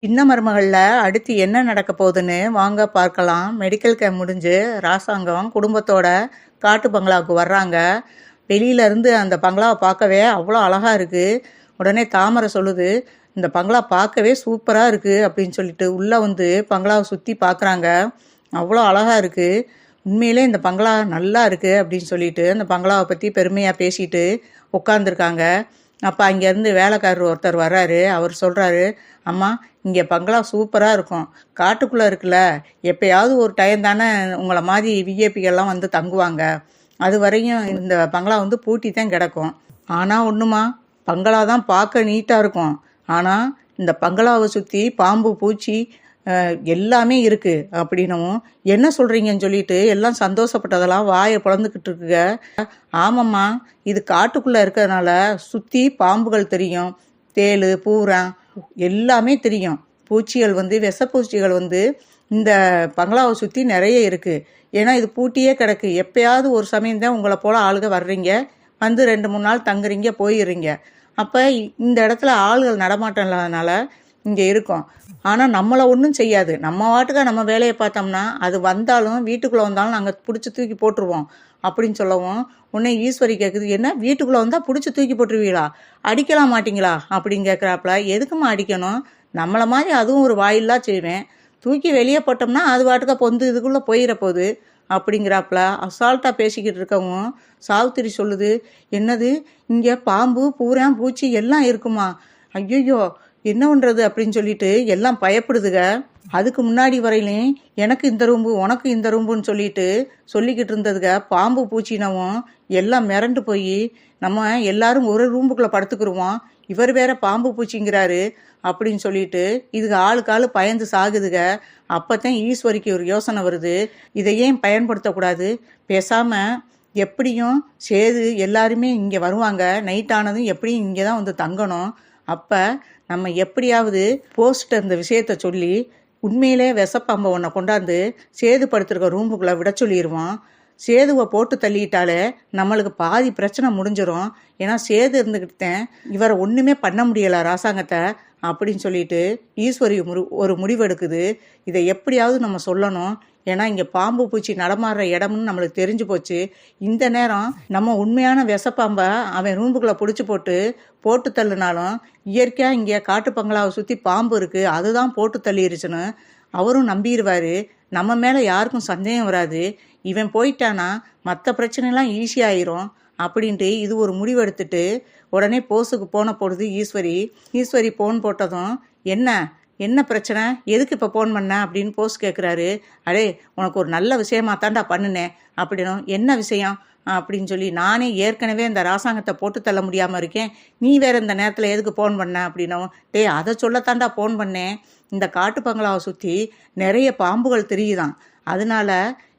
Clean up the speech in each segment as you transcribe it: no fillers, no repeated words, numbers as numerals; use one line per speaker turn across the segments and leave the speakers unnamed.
சின்ன மருமகள்ல அடுத்து என்ன நடக்க போகுதுன்னு வாங்க பார்க்கலாம். மெடிக்கல் கேம்ப் முடிஞ்சு ராசாங்கம் குடும்பத்தோட காட்டு பங்களாவுக்கு வர்றாங்க. வெளியில இருந்து அந்த பங்களாவை பார்க்கவே அவ்வளோ அழகா இருக்கு. உடனே தாமரை சொல்லுது, இந்த பங்களா பார்க்கவே சூப்பரா இருக்கு அப்படின்னு சொல்லிட்டு உள்ள வந்து பங்களாவை சுத்தி பார்க்குறாங்க. அவ்வளோ அழகா இருக்கு. உண்மையிலே இந்த பங்களா நல்லா இருக்கு அப்படின்னு சொல்லிட்டு அந்த பங்களாவை பற்றி பெருமையாக பேசிட்டு உட்காந்துருக்காங்க. அப்போ அங்கேருந்து வேலைக்காரர் ஒருத்தர் வர்றாரு. அவர் சொல்கிறாரு, அம்மா இங்கே பங்களா சூப்பராக இருக்கும், காட்டுக்குள்ளே இருக்குல்ல, எப்பயாவது ஒரு டைம் தானே உங்களை மாதிரி விஐபிகள்லாம் வந்து தங்குவாங்க, அது வரையும் இந்த பங்களா வந்து பூட்டி தான் கிடக்கும். ஆனால் ஒன்றுமா, பங்களா தான் பார்க்க நீட்டாக இருக்கும், ஆனால் இந்த பங்களாவை சுற்றி பாம்பு பூச்சி எல்லாமே இருக்கு அப்படின்னவும், என்ன சொல்றீங்கன்னு சொல்லிட்டு எல்லாம் சந்தோஷப்பட்டதெல்லாம் வாயை பிளந்துக்கிட்டு இருக்குங்க. ஆமாம்மா, இது காட்டுக்குள்ள இருக்கிறதுனால சுத்தி பாம்புகள் தெரியும், தேள் பூரா எல்லாமே தெரியும். பூச்சிகள் வந்து விஷப்பூச்சிகள் வந்து இந்த பங்களாவை சுற்றி நிறைய இருக்கு. ஏன்னா இது பூட்டியே கிடக்கு. எப்பயாவது ஒரு சமயம் தான் உங்களை போல ஆளுக வர்றீங்க, வந்து 2-3 நாள் தங்குறீங்க, போயிடுறீங்க. அப்போ இந்த இடத்துல ஆளுகள் நடமாட்டம் இல்லாதனால இங்கே இருக்கும். ஆனால் நம்மளை ஒன்றும் செய்யாது. நம்ம வாட்டுக்க நம்ம வேலையை பார்த்தோம்னா அது வந்தாலும் வீட்டுக்குள்ளே வந்தாலும் நாங்கள் பிடிச்சி தூக்கி போட்டுருவோம் அப்படின்னு சொல்லவும், உடனே ஈஸ்வரி கேட்குது, என்ன வீட்டுக்குள்ளே வந்தால் பிடிச்சி தூக்கி போட்டுருவீங்களா, அடிக்கலாம் மாட்டிங்களா அப்படின்னு கேட்குறாப்புல. எதுக்குமா அடிக்கணும், நம்மளை மாதிரி அதுவும் ஒரு வாயிலா செய்வேன், தூக்கி வெளியே போட்டோம்னா அது வாட்டுக்க பொந்து இதுக்குள்ளே போயிட போகுது அப்படிங்கிறாப்புல. அசால்ட்டாக பேசிக்கிட்டு இருக்கவும் சாவித்திரி சொல்லுது, என்னது இங்கே பாம்பு பூரா பூச்சி எல்லாம் இருக்குமா, ஐயோ என்ன பண்ணுறது அப்படின்னு சொல்லிட்டு எல்லாம் பயப்படுதுங்க. அதுக்கு முன்னாடி வரையிலையும் எனக்கு இந்த ரூம்பு உனக்கு இந்த ரூம்புன்னு சொல்லிக்கிட்டு இருந்ததுங்க. பாம்பு பூச்சினவும் எல்லாம் மிரண்டு போய் நம்ம எல்லாரும் ஒரு ரூம்புக்குள்ளே படுத்துக்கிருவோம், இவர் வேற பாம்பு பூச்சிங்கிறாரு அப்படின்னு சொல்லிட்டு இதுக்கு ஆளுக்கு ஆளு பயந்து சாகுதுங்க. அப்போத்தான் ஈஸ்வரிக்கு ஒரு யோசனை வருது, இதை ஏன் பயன்படுத்தக்கூடாது, பேசாமல் எப்படியும் சேது எல்லாருமே இங்கே வருவாங்க, நைட் ஆனதும் எப்படியும் இங்கே தான் வந்து தங்கணும், அப்போ நம்ம எப்படியாவது போஸ்ட் இந்த விஷயத்த சொல்லி உண்மையிலே விஷப்பாம்பை ஒன்றை கொண்டாந்து சேது படுத்துருக்க ரூமுக்குள்ளே விட சொல்லிடுவோம். சேதுவை போட்டு தள்ளிட்டாலே நம்மளுக்கு பாதி பிரச்சனை முடிஞ்சிடும். ஏன்னா சேது இருந்துக்கிட்டேன் இவரை ஒன்றுமே பண்ண முடியலை ராசாங்கத்தை அப்படின்னு சொல்லிட்டு ஈஸ்வரி ஒரு முடிவெடுக்குது. இதை எப்படியாவது நம்ம சொல்லணும். ஏன்னா இங்கே பாம்பு பூச்சி நடமாடுற இடம்னு நம்மளுக்கு தெரிஞ்சு போச்சு. இந்த நேரம் நம்ம உண்மையான விஷப்பாம்பை அவன் ரூம்புக்குள்ளே பிடிச்சி போட்டு தள்ளுனாலும் இயற்கையாக இங்கே காட்டு பங்களாவை சுற்றி பாம்பு இருக்குது, அதுதான் போட்டு தள்ளிருச்சுன்னு அவரும் நம்பிடுவார். நம்ம மேலே யாருக்கும் சந்தேகம் வராது. இவன் போயிட்டானா மற்ற பிரச்சனைலாம் ஈஸியாயிரும் அப்படின்ட்டு இது ஒரு முடிவெடுத்துட்டு உடனே போஸுக்கு போன போடுது ஈஸ்வரி போன் போட்டதும், என்ன பிரச்சனை, எதுக்கு இப்போ ஃபோன் பண்ண அப்படின்னு போஸ் கேட்குறாரு. அடே உனக்கு ஒரு நல்ல விஷயமா தாண்டா பண்ணினேன் அப்படின்னும், என்ன விஷயம் அப்படின்னு சொல்லி, நானே ஏற்கனவே இந்த ராசாங்கத்தை போட்டு தள்ள முடியாமல் இருக்கேன், நீ வேற இந்த நேரத்தில் எதுக்கு ஃபோன் பண்ண அப்படின்னும், அதை சொல்லத்தாண்டா ஃபோன் பண்ணேன், இந்த காட்டு பங்களாவை சுற்றி நிறைய பாம்புகள் தெரியுதான், அதனால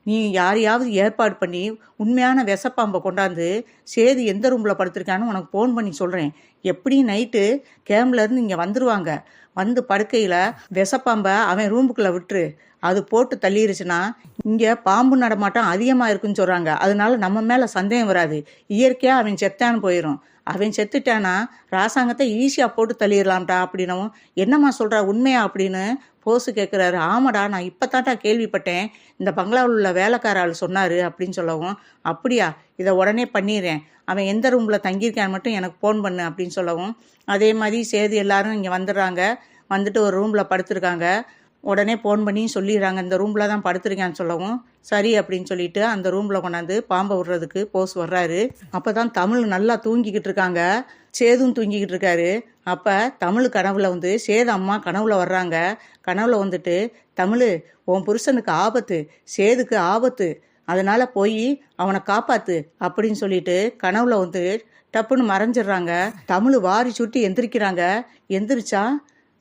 நீ யாரையாவது ஏற்பாடு பண்ணி உண்மையான விஷப்பாம்பை கொண்டாந்து சேது எந்த ரூமில் படுத்திருக்கான்னு உனக்கு ஃபோன் பண்ணி சொல்கிறேன், எப்படியும் நைட்டு கேம்ப்லேருந்து இங்கே வந்துடுவாங்க, வந்து படுக்கையில் விஷப்பாம்பை அவன் ரூமுக்குள்ளே விட்டுரு, அது போட்டு தள்ளிருச்சுன்னா இங்கே பாம்பு நடமாட்டம் அதிகமாக இருக்குன்னு சொல்கிறாங்க, அதனால நம்ம மேலே சந்தேகம் வராது, இயற்கையாக அவன் செத்தான்னு போயிடும், அவன் செத்துட்டானா ராசாங்கத்தை ஈஸியாக போட்டு தள்ளிடலாம்டா அப்படின்னவும், என்னம்மா சொல்கிறா உண்மையா அப்படின்னு போஸு கேட்குறாரு. ஆமாடா, நான் இப்போ தான்டா கேள்விப்பட்டேன், இந்த பங்களாவில் உள்ள வேலைக்கார ஆள் சொன்னார் அப்படின்னு சொல்லவும், அப்படியா, இதை உடனே பண்ணிடுறேன், அவன் எந்த ரூமில் தங்கியிருக்கான்னு மட்டும் எனக்கு ஃபோன் பண்ணு அப்படின்னு சொல்லவும், அதே மாதிரி சேது எல்லாரும் இங்கே வந்துடுறாங்க. வந்துட்டு ஒரு ரூமில் படுத்துருக்காங்க. உடனே ஃபோன் பண்ணி சொல்லிடுறாங்க, இந்த ரூமில் தான் படுத்துருக்கான்னு சொல்லவும், சரி அப்படின்னு சொல்லிட்டு அந்த ரூமில் கொண்டாந்து பாம்பை விடுறதுக்கு போஸ் வர்றாரு. அப்போ தான் தமிழ் நல்லா தூங்கிக்கிட்டு இருக்காங்க, சேதும் தூங்கிக்கிட்டு இருக்காரு. அப்போ தமிழ் கனவுல வந்து சேது அம்மா கனவுல வர்றாங்க. கனவுல வந்துட்டு, தமிழ் உன் புருஷனுக்கு ஆபத்து, சேதுக்கு ஆபத்து, அதனால போய் அவனை காப்பாத்து அப்படின்னு சொல்லிட்டு கனவுல வந்து டப்புன்னு மறைஞ்சிடுறாங்க. தமிழ் வாரி சுட்டி எந்திரிக்கிறாங்க. எந்திரிச்சா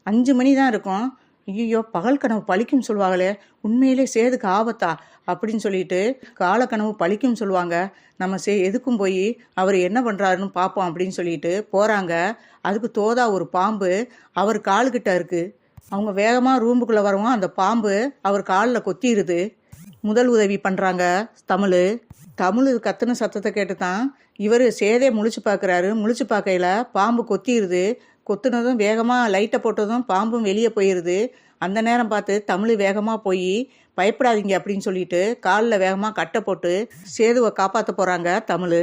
5 மணி தான் இருக்கும். ஐயோ, பகல் கனவு பழிக்கும் சொல்லுவாங்களே, உண்மையிலே சேதுக்கு ஆபத்தா அப்படின்னு சொல்லிட்டு காலக்கனவு பழிக்கும் சொல்லுவாங்க, நம்ம எதுக்கும் போய் அவர் என்ன பண்ணுறாருன்னு பார்ப்போம் அப்படின்னு சொல்லிட்டு போகிறாங்க. அதுக்கு தோதா ஒரு பாம்பு அவர் காலுக்கிட்ட இருக்குது. அவங்க வேகமாக ரூமுக்குள்ளே வரவும் அந்த பாம்பு அவர் காலில் கொத்திடுது. முதல் உதவி பண்ணுறாங்க தமிழ் கத்துன சத்தத்தை கேட்டு தான் இவர் சேதே முழிச்சு பார்க்குறாரு. முழிச்சு பார்க்கையில் பாம்பு கொத்துனதும் வேகமாக லைட்டை போட்டதும் பாம்பும் வெளியே போயிடுது. அந்த நேரம் பார்த்து தமிழ் வேகமாக போய் பயப்படாதீங்க அப்படின்னு சொல்லிட்டு காலில் வேகமாக கட்டை போட்டு சேதுவை காப்பாற்ற போகிறாங்க தமிழ்.